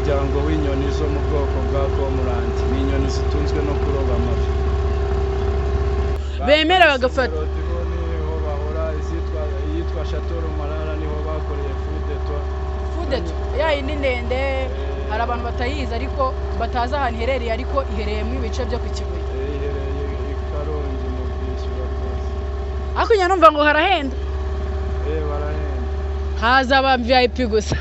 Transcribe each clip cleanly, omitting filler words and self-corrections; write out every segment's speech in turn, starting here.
umuryango w'inyoni zo mu bwoko bwa Cormorant. Ni inyoni zitunzwe no kuroba amafi. Bemera bagafata niho bahora yitwa Chateau Marara niho bakoreye Food Etoile. Ya yindi ndende hari abantu batayizi ariko bataza ahantu iherereye ariko iherereye mu bice byo ku Kibuye. Iherereye i Karongi mu Bwishyura rwose. Ariko njya numva ngo harahenda. Barahenda. Haza aba VIP gusa.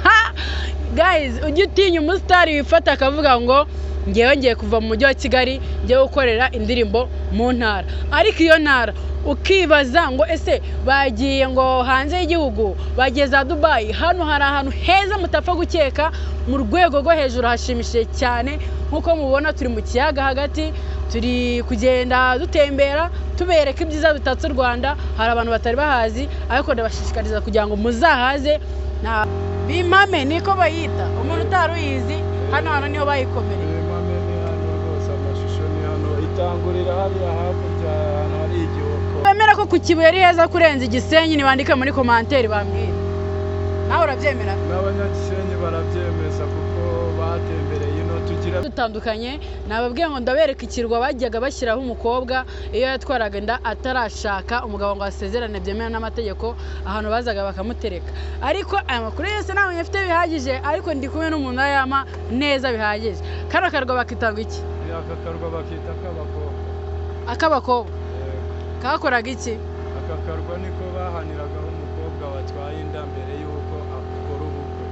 Guys, ujye utinya umusitari wifata akavuga ngo ngewe ngiye kuva mu mujyi wa Kigali ngiye gukorera indirimbo mu ntara. Ariko iyo ntara ukibaza ngo ese bagiye ngo hanze y'igihugu bagiye za Dubai, hano hari ahantu heza mutapfa gukeka mu rwego rwo hejuru hashimishije cyane. Nkuko mubona turi mu kiyaga hagati, turi kugenda dutembera tubereka ibyiza bitatse u Rwanda. Hari abantu batari bahazi ariko ndabashishikariza kugira ngo muzahaze. Na bimame niko bayita, umuntu utaruyizi hano niho bayikomereye. Bimame ni hano rwose, amashusho ni hano, itangurira hariya hakurya ahantu hari igihugu. Bemera ko ku Kibuye ari heza kurenza Gisenyi, nibandika muri commentaire bambwira. Nawe urabyemera? N'abanyagisenyi barabyemeza kuko batembereye ino tugira dutandukanye. Nababwiye ngo ndabereka ikirwa bajyaga bashyiraho umukobwa iyo yatwaraga inda atarashaka umugabo ngo asezerane byemewe n'amategeko, ahantu bazaga bakamutereka. Ariko aya makuru yose nawe nyafite bihagije, ariko ndi kumwe n'umuntu ayama neza bihagije. Kano karwa bakitanga iki? aka karwa bakita akabakobwa. Kakoraga iki? Aka karwa niko bahaniragaho umukobwa watwaye inda mbere yuko akora ubukwe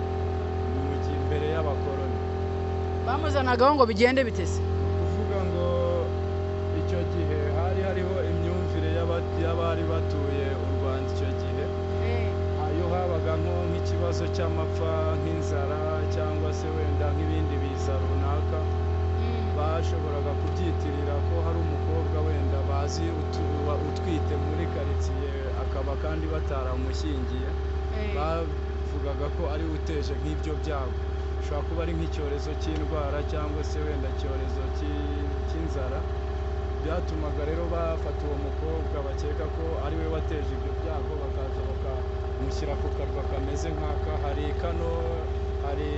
mu gihe imbere y'abakoroni. Bamuzanagaho ngo bigende bitese. Kuvuga ngo icyo gihe hariho imyumvire y'abari batuye u Rwanda icyo gihe. Ayo habaga nk'ikibazo cy'amapfa, nk'inzara cyangwa se wenda nk'ibindi biza runaka, bashoboraga kubyitirira ko hari umukobwa wenda bazi utwite muri karitsiye akaba kandi bataramushyingiye. Bavugaga ko ari uteje nk'ibyo byago. Ushobora kuba ari nk'icyorezo cy'indwara cyangwa se wenda icyorezo cy'inzara. Byatumaga rero bafata uwo mukobwa bakeka ko ari we wateje ibyo byago, bakaza bakamushyira ku karwa kameze nk'aka. Hari kano, hari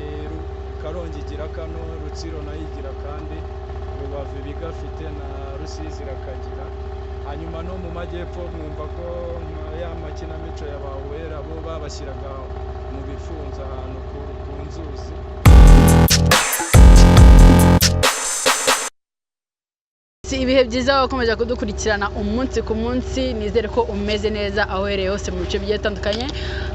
Karongi igira kano, Rutsiro nayo igira kandi, Rubavu bigafite na Rusizi irakagira. Hanyuma no mu majyepfo mwumva ko ya makinamico ya Bawera bo babashyiraga mu bifunza ahantu ku nzuzi. Ibihe byiza wakomeje kudukurikirana umunsi ku munsi, nizere ko umeze neza aho uhereye hose mu bice bigiye bitandukanye.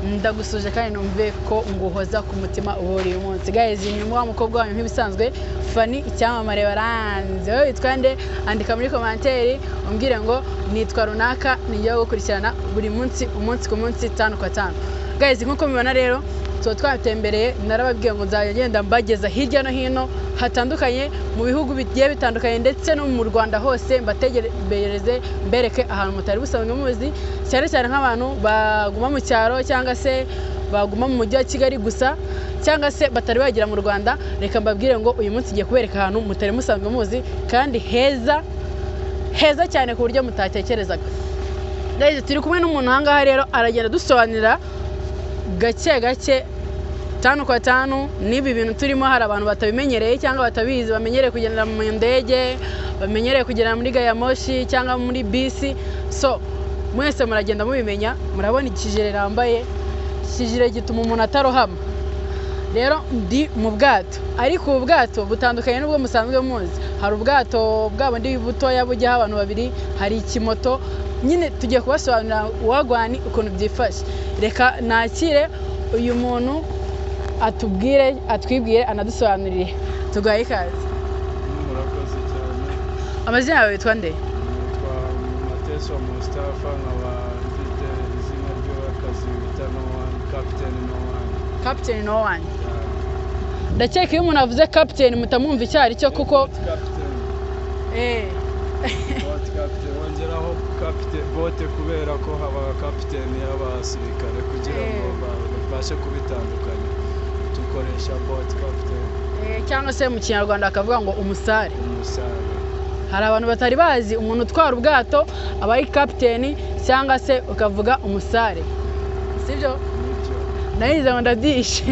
Ndagusuje kandi numve ko nguhoza ku mutima buri munsi. Guys, ni wa mukobwa wanyu nk'ibisanzwe Fanny icyamamare baranze. Wowe witwa nde? Andika muri commentaire umbwire ngo nitwa runaka, nijye gukurikirana buri munsi umunsi ku munsi 5 kwa 5. Guys, nkuko mubibona rero twatembereye, narababwiye ngo nzagenda mbageza hirya no hino hatandukanye mu bihugu bigiye bitandukanye ndetse no mu Rwanda hose, mbategereze mbereke ahantu mutari busanzwe muzi, cyane cyane nk'abantu baguma mu cyaro cyangwa se baguma mu mujyi wa Kigali gusa cyangwa se batari bagira mu Rwanda. Reka mbabwire ngo uyu munsi ngiye kubereka ahantu mutari musanzwe muzi kandi heza cyane ku buryo mutatekerezaga. Guys, turi kumwe n'umuntu ahangaha rero aragenda dusobanurira gake 5 kwa 5 nibi bintu turimo. Hari abantu batabimenyereye cyangwa batabizi, bamenyereye kugendera mu ndege, bamenyereye kugendera muri gari ya moshi cyangwa muri bisi. So mwese muragenda mubimenya. Murabona ikijire rambaye, ikijire gituma umuntu atarohama. Rero ndi mu bwato, ariko ubu bwato butandukanye n'ubwo musanzwe muzi. Hari ubwato bwabo ndi butoya bujyaho abantu babiri, hari ikimoto. Nyine tugiye kubasobanurira wagwani ukuntu byifashe. Reka nakire uyu muntu atwibwire anadusobanurire. Tugaye ikaze. Murakoze cyane. Amazina yawe witwa nde? Nitwa Mateso Mustafa, nkaba mfite izina ry'akazi bita Captain No One. Ndakeka iyo umuntu avuze Captain mutamwumva icyo ari cyo kuko Captain wongeraho bote kubera ko haba Captain y'abasirikare kugira ngo babashe kubitandukanya, dukoresha bote Captain. Cyangwa se mu Kinyarwanda akavuga ngo umusare. Hari abantu batari bazi umuntu utwara ubwato aba ari Captain cyangwa se ukavuga umusare, sibyo? Nayize ngo ndabyishe.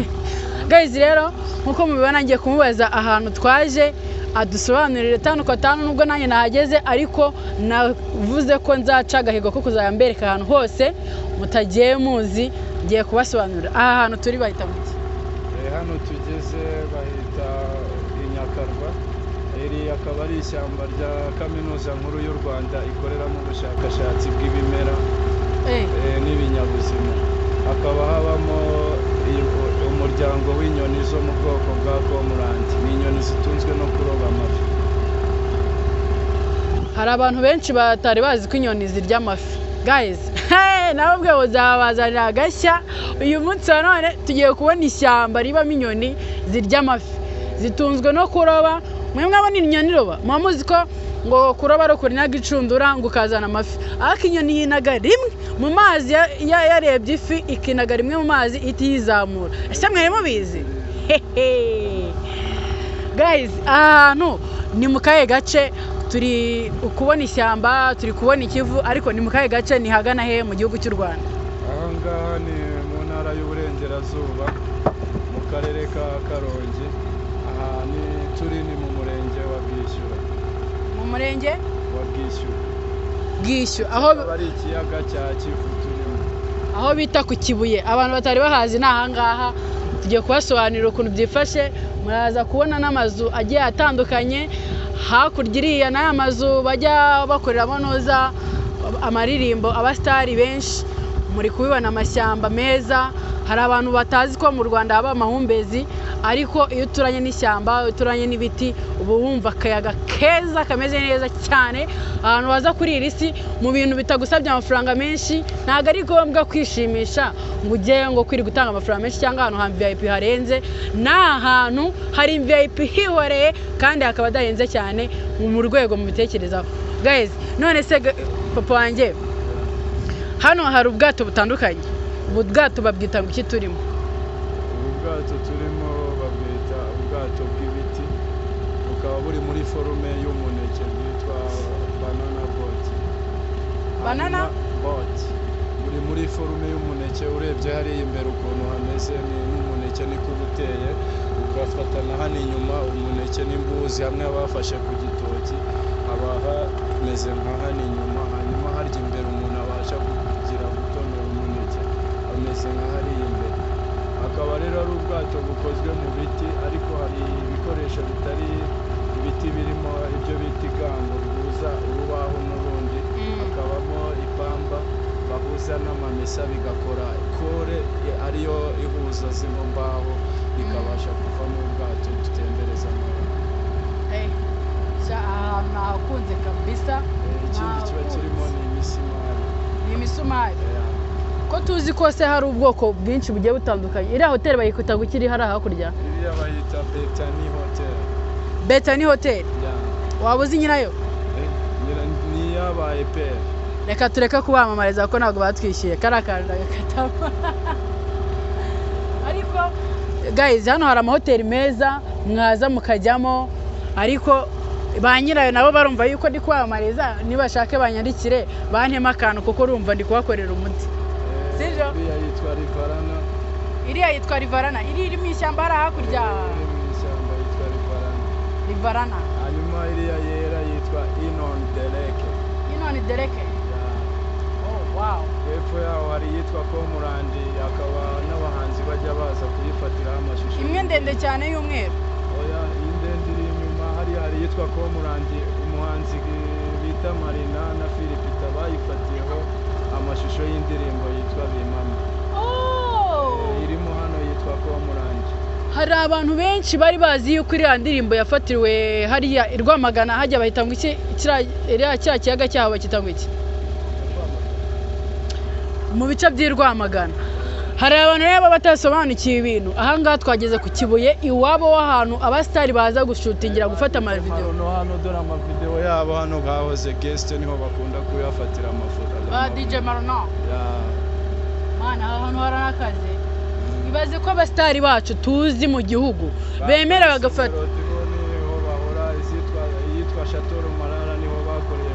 guys rero nkuko mubibona ngiye kumubaza ahantu twaje adusobanurire tanu kwa tanu nubwo nanjye nahageze ariko navuze ko nzaca agahigo ko kuzayambereka ahantu hose mutagiye muzi ngiye kubasobanurira aha hantu turi bahita muki hano tugeze bahita Inyakarwa iri akaba ari ishyamba rya kaminuza nkuru y'u Rwanda ikoreramo ubushakashatsi bw'ibimera n'ibinyabuzima akaba habamo umuryango w'inyoni zo mu bwoko bwa Cormorant ni inyoni zitunzwe no kuroba amafi. Hari abantu benshi batari bazi ko inyoni zirya amafi guys nawe ubwe uzabazanira agashya uyu munsi wa none tugiye kubona ishyamba ribamo inyoni zirya amafi zitunzwe no kuroba mwemwe abona inyoni roba muzi ko ngo kuroba ari kurinaga icundura ngo ukazana amafi ariko inyoni yinaga rimwe mu mazi yarebye ifi ikinaga rimwe mu mazi itiyizamura ese mwari mubizi guys ahantu ni mu kahe gace turi kubona ishyamba turi kubona ikivu ariko ni mu kahe gace ni hagana he mu gihugu cy'u Rwanda aha ngaha ni mu ntara y'uburengerazuba mu karere ka Karongi aha ni turi ni mu murenge wa Bwishyura mu murenge wa Bwishyura aho bari ikiyaga cya Kivu turimo aho bita ku Kibuye abantu batari bahazi naha ngaha tugiye kubasobanurira ukuntu byifashe muraza kubona n'amazu agiye atandukanye hakurya iriya n'aya mazu bajya bakoreramo noza amaririmbo abastari benshi muri kubibona amashyamba meza hari abantu batazi ko mu Rwanda haba amahumbezi ariko iyo uturanye n'ishyamba uturanye n'ibiti ubu wumva akayaga keza kameze neza cyane ahantu waza kuri iri si mu bintu bitagusabye amafaranga menshi ntago ari ngombwa kwishimisha ngo ujye ngo kwiri gutanga amafaranga menshi cyangwa ahantu ha VIP harenze n'ahantu hari VIP hihoreye kandi hakaba dahenze cyane mu rwego mu bitekerezaho guys none se papa wanjye hano hari ubwato butandukanye ubu bwato babwita ngo iki turimo ubwato turimo babwita ubwato bw'ibiti bukaba buri muri forume y'umuneke bwitwa banana boat buri muri forume y'umuneke urebye hari imbere ukuntu hameze n'umuneke niko buteye ugafatana hano inyuma umuneke n'imbuzi hamwe bafashe ku gitoki haba hameze nka hano inyuma hanyuma harya imbere umuntu abasha kugira gutonora umuneke ameze nka hariya imbere akaba rero ari ubwato bukozwe mu biti ariko hari ibikoresho bitari ibiti birimo ibyo bita igango bihuza urubaho n'urundi hakabamo ipamba bahuza n'amamesa bigakora kore ariyo ihuza zino mbaho bikabasha kuvamo ubwato dutembereza ahantu hakunze kabisa ikindi kiba kirimo ni imisumari ko tuzi kose hari ubwoko bwinshi bugiye butandukanye iriya hoteli bayikuta gukiri hari hakurya iriya bayita Betani Hotel waba uzi nyirayo ni yabaye pere reka tureka kubamamariza ko ntabwo batwishyuye kariya kantu gakatamo ariko guys hano hari amahoteli meza mwaza mukajyamo ariko ba nyirayo nabo barumva yuko ndi kwamamariza nibashake banyandikire bantema akantu kuko urumva ndi kubakorera umuti sivyo iriya yitwa Rivarana iri mu ishyamba hari hakurya Rivarana hanyuma iriya yera yitwa Inon Dereke oh wow hepfo yaho hari yitwa Cormorant akaba n'abahanzi bajya baza kuyifatiraho amashusho imwe ndende cyane y'umweru oya iyi ndende iri inyuma hari yitwa Cormorant umuhanzi bita Marina na Philipita bayifatiyeho amashusho y'indirimbo yitwa Bimama irimo hano yitwa Cormorant hari abantu benshi bari bazi yuko iriya ndirimbo yafatiriwe hariya i Rwamagana hajya bahita ngo iki kiriya kiyaga cyaho bakita ngo iki mu bice by'i Rwamagana hari abantu rero batasobanukiye ibintu ahangaha twageze ku Kibuye iwabo w'ahantu abastari baza gushutingira gufata amavideo hano dore amavideo yabo hano gahoze guest niho bakunda kuyafatira amafoto DJ Marona mana ahantu hari akazi ibaze ko abastari bacu tuzi mu gihugu bemera bagafata niho bahora yitwa Chateau Marara niho bakoreye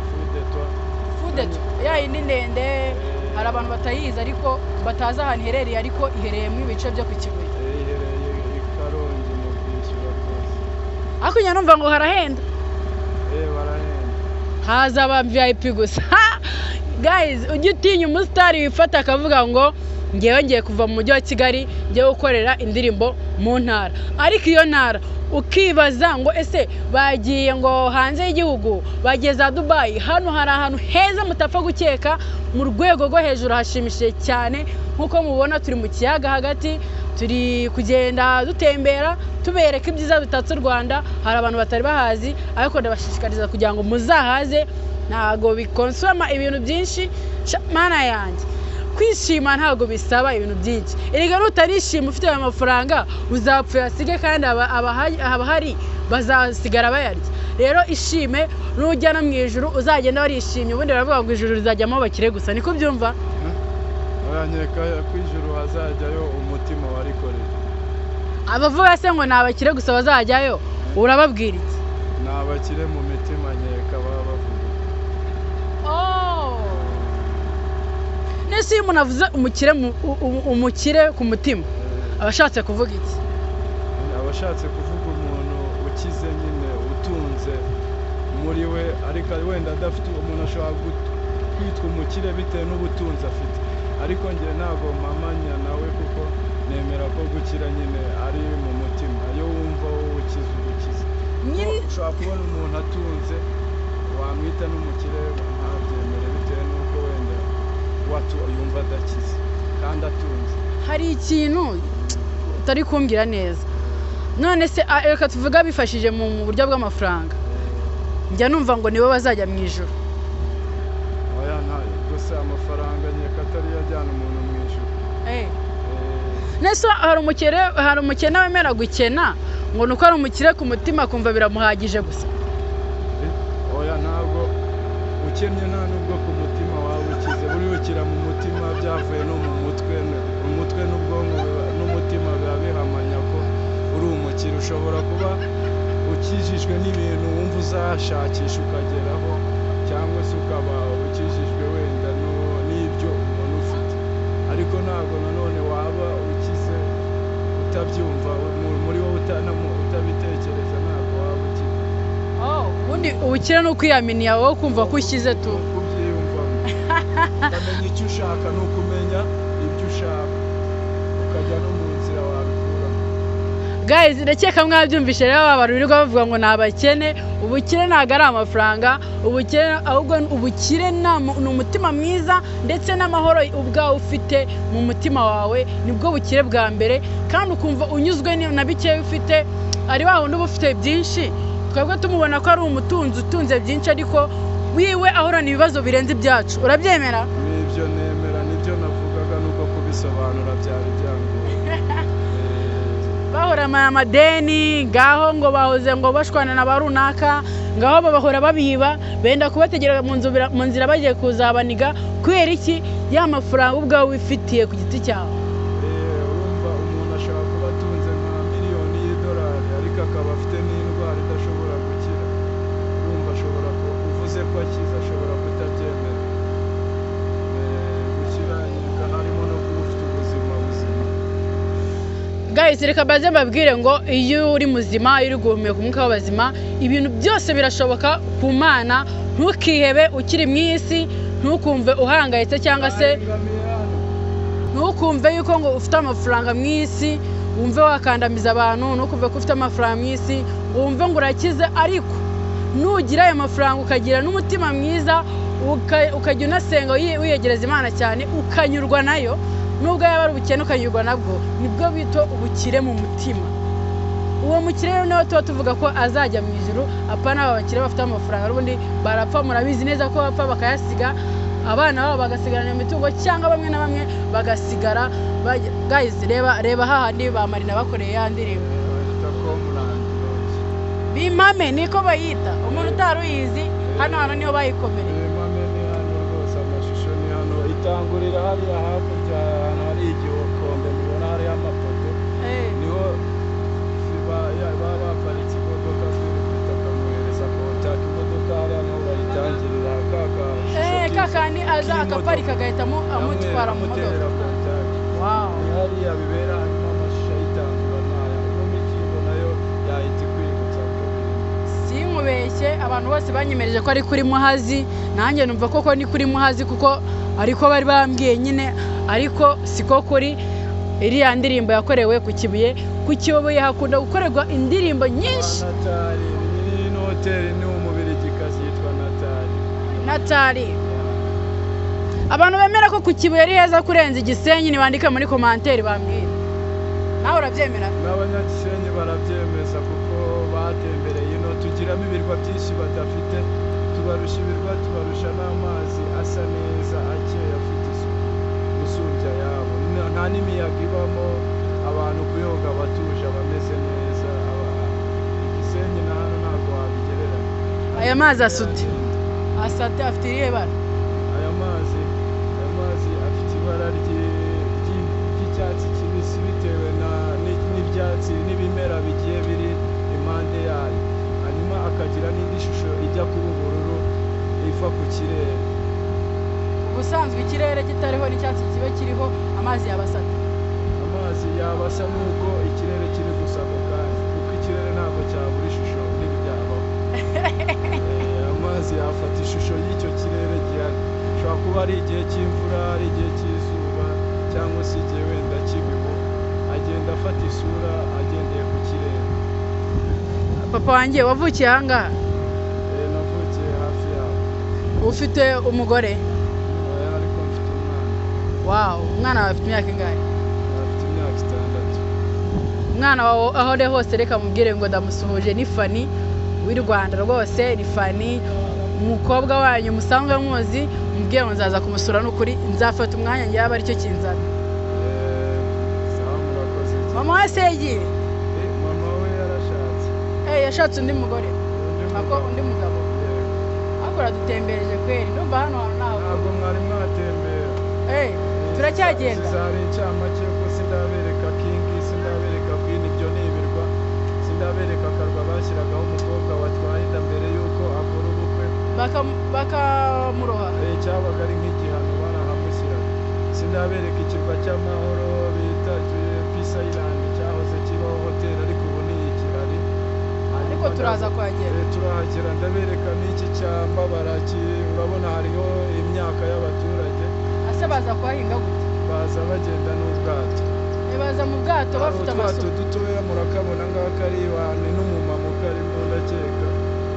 Fudeto ya indi ndende hari abantu batayizi ariko batazi ahantu iherereye ariko iherereye mu bice byo ku Kibuye iherereye ku ariko njya numva ngo harahenda barahenda haza aba VIP gusa guys ujye utinya umusitari wifata akavuga ngo ngewe ngiye kuva mu mujyi wa Kigali ngiye gukorera indirimbo mu ntara ariko iyo ntara ukibaza ngo ese bagiye ngo hanze y'igihugu bagiye za Dubai hano hari ahantu heza mutapfa gukeka mu rwego rwo hejuru hashimishije cyane nkuko mubona turi mu kiyaga hagati turi kugenda dutembera tubereka ibyiza bitatse u Rwanda hari abantu batari bahazi ariko ndabashishikariza kugira ngo muzahaze ntago bikonsoma ibintu byinshi mana yanjye kwishima ntago bisaba ibintu byinshi erega nutarishima ufite amafaranga uzapfa yasige kandi abahari bazasigara bayarya rero ishime nujya no mu ijuru uzagenda warishimye ubundi baravuga ngo ijuru rizajyamo bakire gusa niko byumva Abanyeka ku ijuru hazajyayo umutima warikoreye abavuga se ngo nabakire gusa bazajyayo urababwira iki nabakire mu mitima nyeka baba bavuga nese iyo umuntu avuze umukire ku mutima abashatse kuvuga iki abashatse kuvuga umuntu ukize nyine utunze muri we ariko wenda adafite umuntu ashobora kwitwa umukire bitewe n'ubutunzi afite ariko njye ntago mpamanya nawe kuko nemera ko gukira nyine ari mu mutima iyo wumva wowe ukize ubukize ushobora kubona umuntu atunze wamwita n'umukire ntabyemere bitewe n'uko wenda yumva adakize kandi atunze hari ikintu utari kumbwira neza none se reka tuvuga bifashije mu buryo bw'amafaranga njya numva ngo nibo bazajya mu ijuru oya gusa amafaranga nyeka atari yajyana umuntu mu ijuru nese hari umukene wemera gukena ngo nuko ari umukire ku mutima kumva biramuhagije gusa oya ntabwo ukennye nta nubwo ku mutima wawe ukize uribukira mu mutima byavuye no mu mutwe n'ubwonko n'umutima biba bihamanya ko uri umukire ushobora kuba ukijijwe n'ibintu wumva uzashakisha ukageraho cyangwa se ukaba ukijijwe wenda n'ibyo ubona ufite ariko ntabwo nanone waba ukize utabyumva muri wowe utabitekereza ntabwo waba ukize ubundi ubukire ni ukwiyaminiya wowe kumva ko ukize tu kubyiyumvamo ukamenya icyo ushaka ni ukumenya ibyo ushaka ukajya no mu nzira wabikuramo guys ndakeka mwabyumvishe rero abantu birirwa bavuga ngo ni abakene ubukire ntabwo ari amafaranga ubukire ahubwo ubukire ni umutima mwiza ndetse n'amahoro ubwawe ufite mu mutima wawe nibwo bukire bwa mbere kandi ukumva unyuzwe na bikeya ufite ari wa wundi uba ufite byinshi twebwe tumubona ko ari umutunzi utunze byinshi ariko wiwe ahorana ibibazo birenze ibyacu urabyemera nibyo nemera nibyo navugaga nuko kubisobanura byari byangoye bahora amadeni ngaho ngo bahoze ngo bashwana na barunaka ngaho babahora babiba benda kubategera mu nzira bagiye kuzabaniga kubera iki ya mafaranga ubwawe wifitiye ku giti cyawe urumva umuntu ashobora kuba atunze nka miliyoni y'idolari ariko akaba afite n'indwara idashobora gukira urumva ashobora uvuze ko akize ashobora kutabyemera gukira nyika harimo no kuba ufite ubuzima buzima guys reka baze mbabwire ngo iyo uri muzima iyo uri guhumeka umwuka w'abazima ibintu byose birashoboka ku Mana ntukihebe ukiri mu isi ntukumve uhangayitse cyangwa se ntukumve yuko ngo ufite amafaranga mu isi wumve wakandamiza abantu ntukumve ko ufite amafaranga mu isi wumve ngo urakize ariko nugira ayo mafaranga ukagira n'umutima mwiza ukajya unasenga wiyegereza Imana cyane ukanyurwa nayo nubwo yaba ari ubukene ukanyurwa nabwo nibwo bito ubukire mu mutima uwo mukire rero nawe tuba tuvuga ko azajya mu ijuru apana aba bakire bafite amafaranga ubundi barapfa murabizi neza ko bapfa bakayasiga abana babo bagasigarana imitungo cyangwa bamwe na bamwe bagasigara guys reba hahandi bamarina bakoreye ya ndirimbo bimame niko bayita umuntu utaruyizi hano niho bayikomereye bimame ni hano rwose amashusho ni hano itangurira hariya hakurya hari igikombe mubona hariya amafoto niho baba baparitse imodoka bakamuhereza kontaka imodoka hariya niho bayitangirira kakandi aza akaparika agahitamo amutwara mu modoka ni hariya bibera harimo amashusho ayitangura ntaya ino mikingo nayo yahita ikwibutsa ko sinkubeshye abantu bose banyemereje ko ari kuri Muhazi nanjye numva koko ni kuri Muhazi kuko ariko bari bambwiye nyine ariko siko kuri iriya ndirimbo yakorewe ku Kibuye hakunda gukorerwa indirimbo nyinshi. Natali ni hoteli ni umubirigikazi yitwa Natali. Abantu bemera ko ku Kibuye ari heza kurenza Igisenyi nibandika muri commentaire bambwira. Nawe urabyemera? N'abanyagisenyi barabyemeza kuko batembereye ino tugiramo ibirwa byinshi badafite tubarusha ibirwa tubarusha n'amazi asa neza akeye afite isuku gusumbya yabo nta n'imiyaga ibamo abantu kuyoga batuje bameze neza Igisenyi na hano ntabwo wabigereranya. Aya mazi asute afite irihe bara? aya mazi afite ibara ry'icyatsi kibisi bitewe n'ibyatsi n'ibimera bigiye biri impande yayo hanyuma akagira n'indi shusho ijya kuba ubururu iva ku kirere. Ubusanzwe ikirere kitariho n'icyatsi kibe kiriho amazi yabasata. Amazi yabasa nuko ikirere kiri gusaba kandi kuko ikirere ntabwo cyabura ishusho n'ibyabaho. Amazi yafata ishusho y'icyo kirere gihari ushobora kuba ari igihe cy'imvura ari igihe cy'izuba cyangwa se igihe wenda cy'ibihu agenda afata isura agendeye ku kirere. Papa wanjye wavukiye ahangaha? Navukiye hafi yaho. Ufite umugore? Ariko mfite umwana. Wow, umwana wawe afite imyaka ingahe? Afite imyaka 6. Umwana wawe aho ari hose reka mubwire ngo ndamusuhuje ni Fanny w'i Rwanda rwose ni Fanny umukobwa wanyu musanzwe muzi mubwire ngo nzaza kumusura n'ukuri nzafata umwanya ngiye aba aricyo kinzana. Sawa murakoze. Mama we Segi? Mama we yarashatse. Yashatse undi mugore? Ako undi mugabo? Akora dutembereje kweri ndumva hano naho. Ntabwo mwari mwatembera. Turacyagenda. Zari incamake ko sindabereka King sindabereka Queen ibyo ni ibirwa sindabereka akarwa bashyiragaho umukobwa watwaye inda mbere yuko akora ubukwe bakamuroha. Cyabaga ari nk'igihano barahamushyiraga. Sindabereka ikirwa cy'amahoro bita Peace Island cyahoze kibaho hotel ariko ubu ni ikirari. Ariko turaza kwagera. Turahagera ndabereka n'iki cyambabara urabona hariho imyaka y'abaturage. Ase baza kwahinga gute? Baza bagenda n'ubwato. Baza mu bwato bafite amasuka. Dutoya murakabona ngaka ari wane n'umumama ukarimo ndakeka.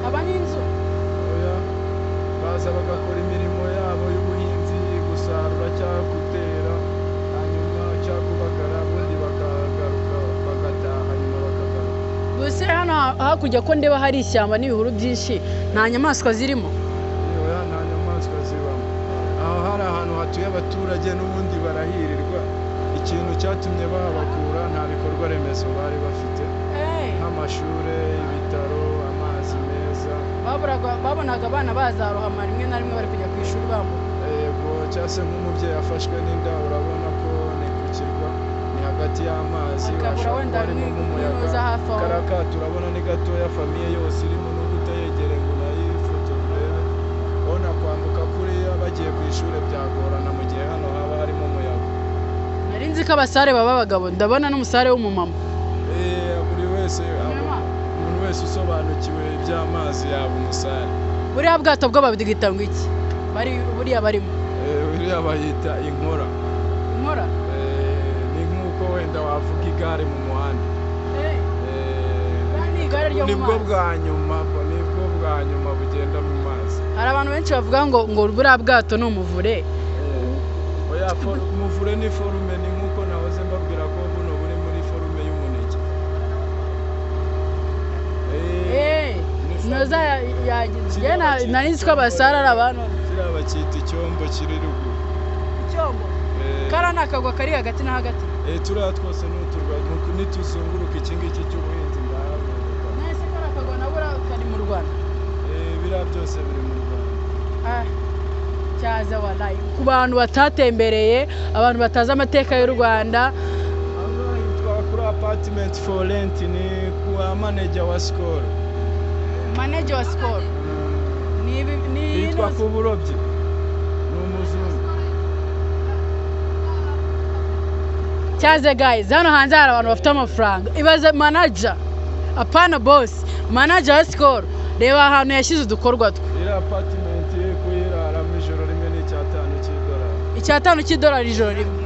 Aba ni inzu. Oya. Baza bagakora imirimo yabo y'ubuhinzi gusarura cyangwa gutera hanyuma cyangwa kubagara ubundi bakagaruka bagataha nyuma bakagaruka. Gusa hano hakurya ko ndeba hari ishyamba n'ibihuru byinshi nta nyamaswa zirimo. Oya nta nyamaswa zibamo. Aho hari ahantu hatuye abaturage n'ubundi barahirirwa. Ikintu cyatumye babakura nta bikorwa remezo bari bafite nk'amashure ibitaro amazi meza babonaga abana bazarohama rimwe na rimwe bari kujya ku ishuri bambuka. Yego cyangwa se nk'umubyeyi afashwe n'inda urabona ko ni ku kirwa ni hagati y'amazi wenda n'umuyaga karaka turabona ni gatoya famiye yose irimo no kutayegereye ngo nayifoto urebe ubona kwambuka kuriya bagiye ku ishuri byagorana mu gihe hano haba harimo umuyaga. Nari nzi ko abasare baba abagabo ndabona n'umusare w'umumama. Buri wese umuntu wese usobanukiwe iby'amazi yaba umusare. Buriya bwato bwo babwita ngo iki? Buriya barimo? Buriya bayita inkora. Inkora? Ni nk'uko wenda wavuga igare mu muhanda. Ni igare ryo mu mazi. Nibwo bwa nyuma bugenda mu mazi. Hari abantu benshi bavuga ngo buriya bwato ni umuvure. Oya umuvure ni forume ni nk'uko nahoze mbabwira ko buno buri muri forume y'umuneke. Noza yagize nari nzi ko abasara ari abantu. Kiriya bakita icyombo kiri ruguru. Icyombo? Kara ni akagwa kari hagati na hagati? Turiya twose n'uturwa nituzunguruka iki ngiki cy'ubuhinzi ndahabereka. Nese kara akagwa nabura kari mu Rwanda? Biriya byose biri mu Rwanda. Cyaza wallahi ku bantu batatembereye abantu batazi amateka y'u Rwanda. Kuri apartment for rent ni kuwa manager wa Skol. Manager wa Skol? Ni yitwa Kuburobyi. Ni umuzungu. Cyaze guys hano hanze hari abantu bafite amafaranga. Ibaze manager apana boss manager wa Skol reba ahantu yashyize udukorwa twe iri apartment kuyiraramo ijoro rimwe ni $5 $5 ijoro rimwe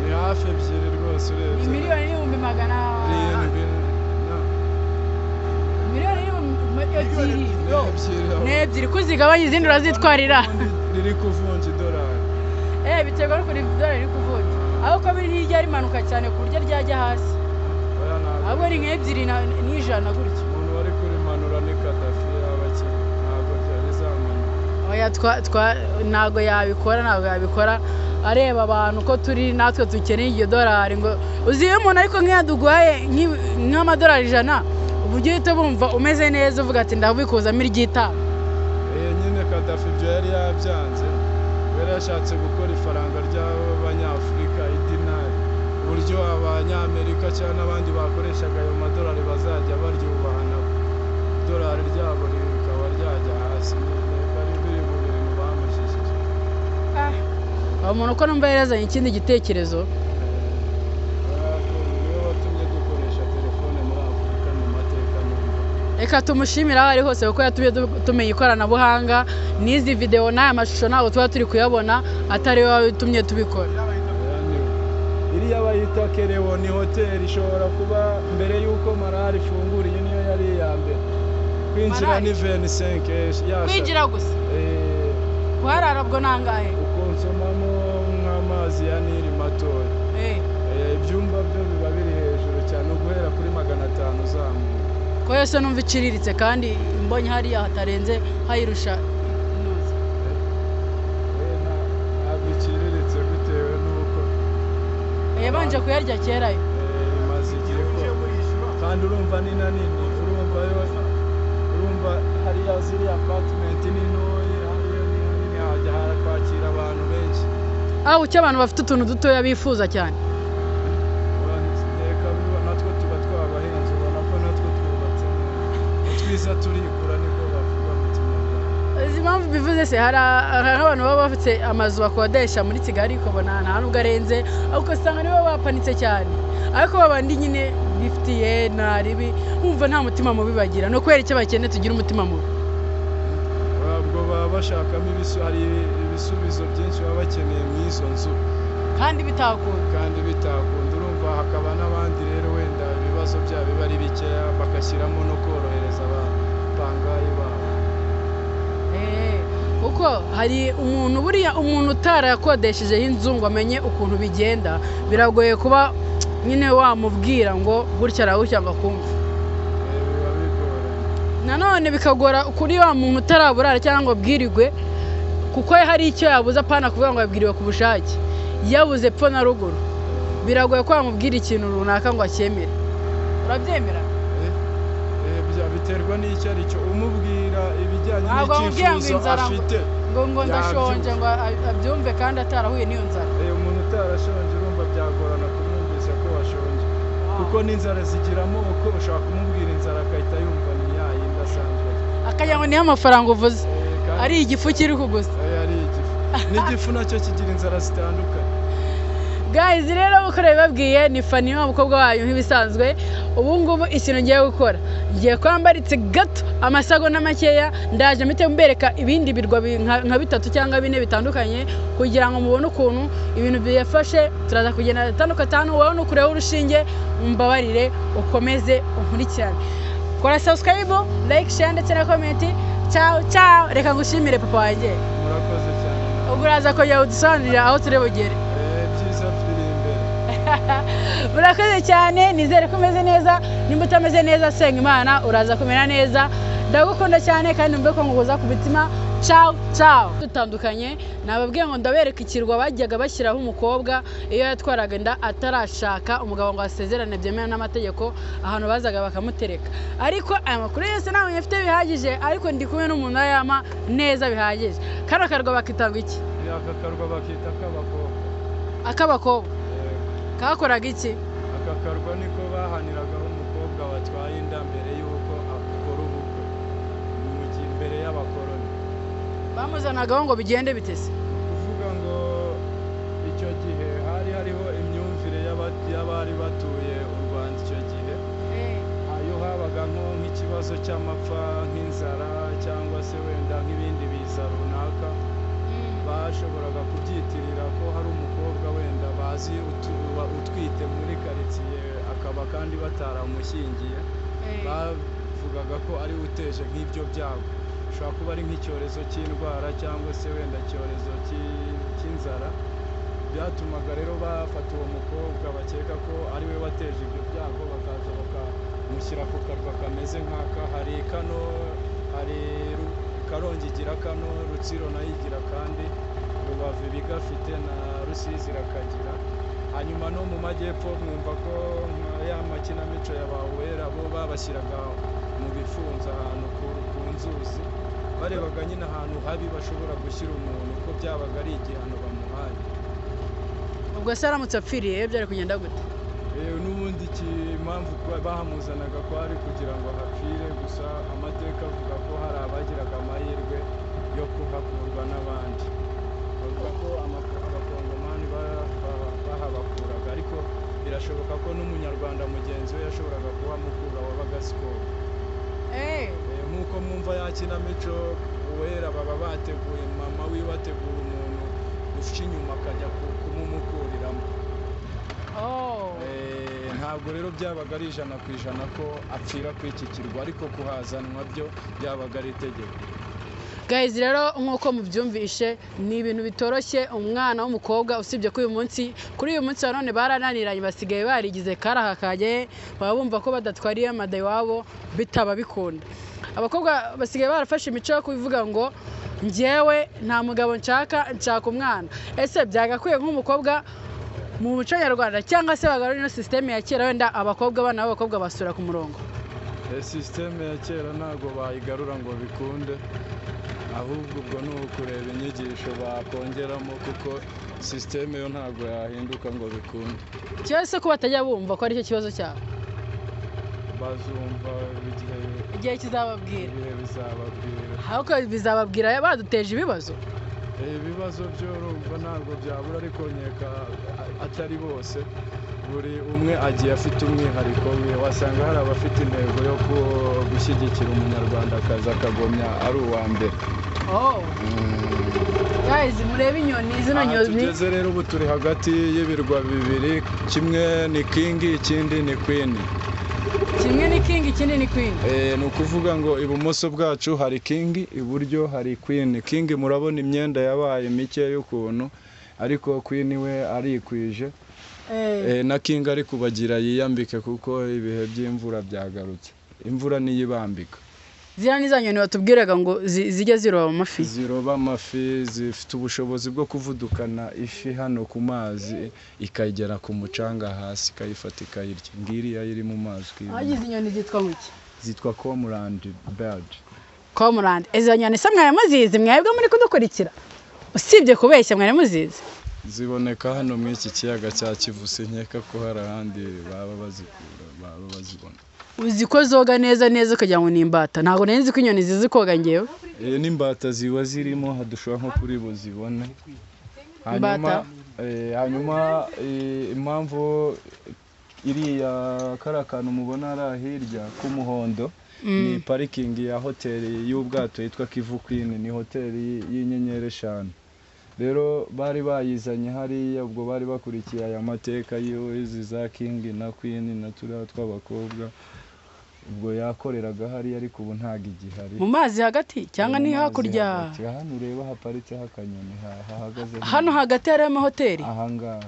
ni hafi ebyiri rwose urebye ni $1,700,000 n'ebyiri kuzigabanya izindi urazitwarira riri kuvunja $1 biterwa n'ukuntu $1 riri kuvunja aho ko biri hirya rimanuka cyane ku buryo ryajya hasi ahubwo ni nk'ebyiri n'ijana gutya umuntu wari kurimanura ni Kadafi y'abakiri ntabwo bizamana ntabwo yabikora areba abantu ko turi natwe dukeneye iryo $1 ngo uzi iyo umuntu ariko nk'iyaduguhaye nk'amadolari $100 uburyo uhita bumva umeze neza uvuga ati ndabikuzamo $5 nyine Kadafi ibyo yari yabyanze yari yashatse gukora ifaranga ry'abanyafurika idinari uburyo abanyamerika cyangwa n'abandi bakoreshaga ayo madolari bazajya baryubahana $1 ryabo rikaba ryajya hasi bari biri mu bintu bamujijije umuntu uko numva yarazanye ikindi gitekerezo niwe watumye dukoresha telefone muri Afurika mu mateka numva reka tumushimire aho ari hose kuko yatumye tumenya ikoranabuhanga n'izi video n'aya mashusho ntabwo tuba turi kuyabona atari we watumye tubikora iriya bayita Kerewo ni hoteli ishobora kuba mbere y'uko Marari ifunguriye niyo yari iya mbere kwinjira ni 25 kwinjira gusa guharara bwo nangahe ukonsomamo nk'amazi ya Nili matoya ibyumba byo biba biri hejuru cyane uguhera kuri 500 uzamuka ko yose numva iciriritse kandi mbonye hariya hatarenze hayirusha inoze ntabwo iciriritse bitewe n'uko yabanje kuyarya kera yo imaze igihe kandi urumva ni na nini urumva hariya ziriya apartment ni ntoya hariya ni hanini hajya harakwakira abantu benshi aho ucyo abantu bafite utuntu dutoya bifuza cyane natwe tuba twabahenze ubona ko natwe twubatse twiza turikura niko bavuga mu Kinyarwanda izi mpamvu bivuze se hari abantu baba bafite amazu bakodesha muri Kigali ukabona nta nubwo arenze ariko usanga nibo bapanitse cyane ariko babandi nyine bifitiye naribi wumva nta mutima mubi bagira no kwera icyo bakene tugira umutima mubi ubwo baba bashakamo hari ibisubizo byinshi baba bakeneye mu izo nzu kandi bitakunda urumva hakaba n'abandi rero wenda ibibazo byabo biba ari bikeya bagashyiramo no korohereza abapangayi babo kuko hari umuntu utarakodeshejeho inzu ngo amenye ukuntu bigenda biragoye kuba nyine wamubwira ngo gutya arawushya ngo akumve biba bigoranye nanone bikagora kuri wa muntu utaraburara cyangwa ngo abwirirwe kuko hari icyo yabuze apana kuvuga ngo yabwiriwe ku bushake yabuze epfo na ruguru biragoye ko wamubwira ikintu runaka ngo acyemere urabyemera biterwa n'icyo ari cyo umubwira ibijyanye n'icyifuzo afite ngo ndashonje ngo abyumve kandi atarahuye n'iyo nzara umuntu utarashonje urumva byagorana kumwumvisha ko washonje kuko n'inzara zigira amoko ushobora kumubwira inzara agahita yumva ni yayindi asanzwe akagira ngo niyo amafaranga uvuze ari igifu kiri kuguza ari igifu n'igifu nacyo kigira inzara zitandukanye guys rero uko babwiye ni Fanny umukobwa wayo nk'ibisanzwe ubu ngubu ikintu ngiye gukora ngiye kwambaritse gato amasago n'amakeya ndaje mpite mbereka ibindi birwa nka 3 cyangwa 4 bitandukanye kugira ngo mubone ukuntu ibintu byafashe turaza kugenda 5 wowe no kureba urushinge mbabarire ukomeze unkurikirane kora subscribe like share ndetse na comment ciao reka ngushimire papa wanjye murakoze cyane uguraza ko yawudusanira aho turebogere murakoze cyane nizere ko umeze neza nimba utameze neza senga Imana uraza kumera neza ndagukunda cyane kandi mbe ko nguhoza ku bitima ciao dutandukanye nababwiye ngo ndabereka ikirwa bajyaga bashyiraho umukobwa iyo yatwaraga inda atarashaka umugabo ngo asezerane byemewe n'amategeko ahantu bazaga bakamutereka ariko aya makuru yose ntabwo nyafite bihagije ariko ndi kumwe n'umuntu yama neza bihagije kano karwa bakitanga iki aka karwa bakita akabakobwa kakoraga iki aka karwa niko bahaniragaho umukobwa watwaye inda mbere y'uko akora ubukwe mu gihe imbere y'abakoroni bamuzanagaho ngo bigende bitese kuvuga ngo icyo gihe hariho imyumvire y'abari batuye u Rwanda icyo gihe nk'ikibazo cy'amapfa nk'inzara cyangwa se wenda nk'ibindi biza runaka bashoboraga kubyitirira ko hari umukobwa wenda bazi utwite muri karitsiye akaba kandi bataramushyingiye bavugaga ko ari uteje nk'ibyo byago ushobora kuba ari nk'icyorezo cy'indwara cyangwa se wenda icyorezo cy'inzara byatumaga rero bafata uwo mukobwa bakeka ko ari we wateje ibyo byago bakaza bakamushyira ku karwa kameze nk'aka hari kano hari Karongi igira kano Rutsiro nayo igira kandi Rubavu bigafite na Rusizi irakagira hanyuma no mu majyepfo mwumva ko ya makinamico y'abawera bo babashyiraga mu bifunza ahantu ku nzuzi barebaga nyine ahantu habi bashobora gushyira umuntu ko byabaga ari igihano bamuhaye. Ubwo se aramutse apfiriye byari kugenda gute? N'ubundi impamvu bahamuzanaga ko ari kugira ngo hapfire gusa amateka avuga ko hari abagiraga amahirwe yo kuhakurwa n'abandi bavuga ko abakongomani bahabakuraga ariko birashoboka ko n'umunyarwanda mugenzi we yashoboraga kuhamukura wabaga sikoro nk'uko mwumva yakinamico uwera baba bateguye mama wiwe ategura umuntu ufite inyuma akajya kumumukuriramo ntabwo rero byabaga ari 100% ko apfira kw'iki kirwa ariko kuhazanwa byo byabaga ari itegeko. Guys rero nk'uko mubyumvishe ni ibintu bitoroshye umwana w'umukobwa usibye ko kuri uyu munsi none barananiranye basigaye barigize karahakaye baba bumva ko badatwariye amada iwabo bitaba bikunda. Abakobwa basigaye barafashe imico yo kubivuga ngo njyewe nta mugabo nshaka umwana. Ese byagakwiye nk'umukobwa mu muco nyarwanda cyangwa se bagarura ino system ya kera wenda abakobwa bana b'abakobwa basura ku murongo? System ya kera ntago bayigarura ngo bikunde ahubwo ubwo ni ukureba inyigisho bakongeramo kuko system yo ntago yahinduka ngo bikunde. Cyose ko batajya bumva ko ari cyo kibazo cyabo bazumva igihe kizababwira bizababwira ahubwo bizababwira baduteje ibibazo byo urumva ntabwo byabura ariko nkeka atari bose buri umwe agiye afite umwihariko we wasanga hari abafite intego yo gushyigikira umunyarwandakazi akagomya ari uwa mbere. Guys murebe inyoni zino nyoni tugeze rero ubu turi hagati y'ibirwa bibiri kimwe ni king ikindi ni queen. Kimwe ni king ikindi ni queen. Ni ukuvuga ngo ibumoso bwacu hari king iburyo hari queen. King murabona imyenda yabaye mike y'ukuntu ariko queen we arikwije na king ari kubagira yiyambike kuko ibihe by'imvura byagarutse imvura niyibambika. Zira nizanyoni batubwiraga ngo zijye ziroba amafi. Ziroba amafi zifite ubushobozi bwo kuvudukana ifi hano ku mazi ikagera ku mucanga hasi kayifata ikayirya. Ngiriya iri mu mazi kwiba. Agize inyoni zitwa muki? Zitwa cormorant bird. Cormorant. Izo nyoni se mwari muzizi mwebwe muri kudukurikira? Usibye kubeshya mwari muzizi? Ziboneka hano mu iki kiyaga cya Kivu nkeka ko hari ahandi baba bazibona. Uzi ko zoga neza kugira ngo nimbata ntago nzi ko inyoni zizi koga ngewe. N'imbata ziwa zirimo hadushobora nko kuri bo zibone. Hanyuma impamvu iriya karakantu mubona ari hirya k'umuhondo ni parking ya hoteli y'ubwato yitwa Kivu Queen. Ni hoteli y'inyenyeri 5. Rero bari bayizanye hariya ubwo bari bakurikiye aya mateka y'izi za king na queen na turiya tw'abakobwa ubwo yakoreraga hari ariko ubu ntago igihari. Mu mazi hagati cyangwa ni hakurya? Hano ureba haparitse hakanyoni hahagaze hano hagati hari amahoteli ahangaha.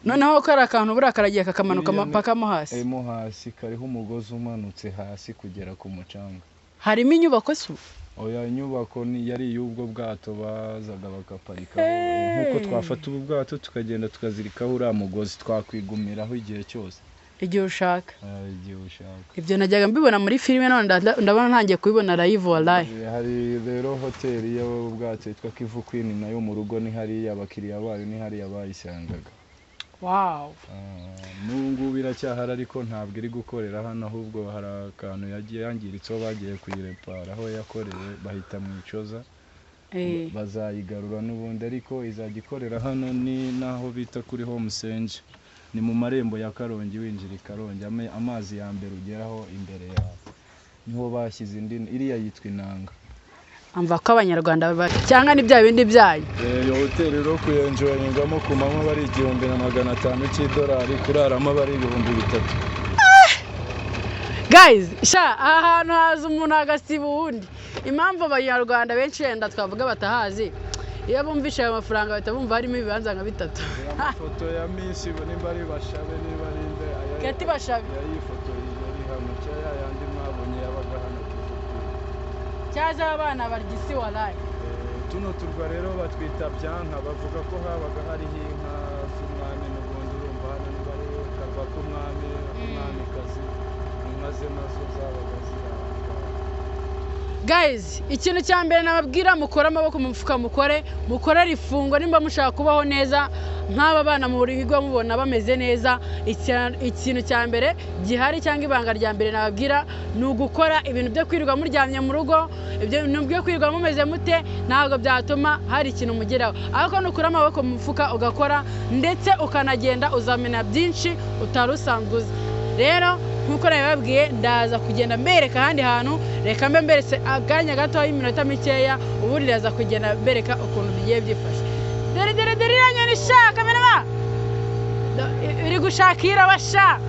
Noneho kari akantu buri akaragiye kakamanuka mpaka mo hasi. Mo hasi kariho umugozi umanutse hasi kugera ku mucanga. Harimo inyubako se? Oya inyubako ni yari y'ubwo bwato bazaga bakaparika nkuko twafata ubu bwato tukagenda tukazirikaho uriya mugozi twakwigumiraho igihe cyose. Igihe ushaka. Ibyo najyaga mbibona muri filime none ndabona ntangiye kubibona live wallahi. Hari rero hoteli y'ubwato yitwa Kivu Queen nayo mu rugo ni hari abakiriya bayo ni hari abayisangaga. Wow. Nungu biracyahara ariko ntabwo iri gukorera hano ahubwo hari akantu yagiye yangiritseho bagiye kuyirepara aho yakorewe bahita mu icoza bazayigarura n'ubundi ariko izajya ikorera hano ni naho bita kuri Home Senje. Ni mu marembo ya Karongi winjira Karongi amazi ya mbere ugeraho imbere yawe. niho bashyize indi iriya yitwa inanga. amva ko abanyarwanda cyangwa ni bya bindi byayo. Iyo hoteli rero kuyenjoyingamo ku manywa bari 1,500 cy'idolari, kuraramo bari 3,000. Guys, aha hantu haza umuntu agasiba uwundi. Impamvu abanyarwanda benshi yenda twavuga batahazi, iyo bumvishe ayo mafaranga bahita bumva harimo ibibanza nka 3. Amafoto ya Miss nimba ari Bashabe niba ari nde aya. Kati Bashabe. Iyi foto iri hano cyaya yandi mwabonye yabaga hano Kizukuru. Cyaza abana bargisi walayi. Tuno turwa rero batwita byanka, bavuga ko habaga hari inka z'umwami n'ubundi urumva hano niba ari karwa k'umwami kazi, inka ze nazo zabaga ziranga. Guys, ikintu cya mbere nababwira, mukora amaboko mu mufuka, mukore rifungo nimba mushaka kubaho neza nk'aba bana mu bigo mubona bameze neza. Ikintu cya mbere gihari cyangwa ibanga rya mbere nababwira ni ugukora ibintu byo kwirirwa muryamye mu rugo, ibyo bintu byo kwirirwa mumeze mute ntabwo byatuma hari ikintu mugeraho. Ariko nukura amaboko mu mufuka ugakora ndetse ukanagenda, uzamenya byinshi utari usanzwe uzi. Rero nkuko nabibabwiye ndaza kugenda mbereka ahandi hantu, reka mbe mberetse aganya gato y'iminota mikeya, ubundi ndaza kugenda mbereka ukuntu bigiye byifashe. Dere iranyana ishaka menema iri gushakira basha.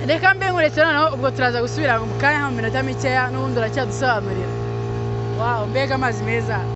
Reka mbe nkuretse noneho, ubwo turaza gusubira mu kanya mu minota mikeya n'ubundi uracyadusobanurira. Wow, mbega amazi meza.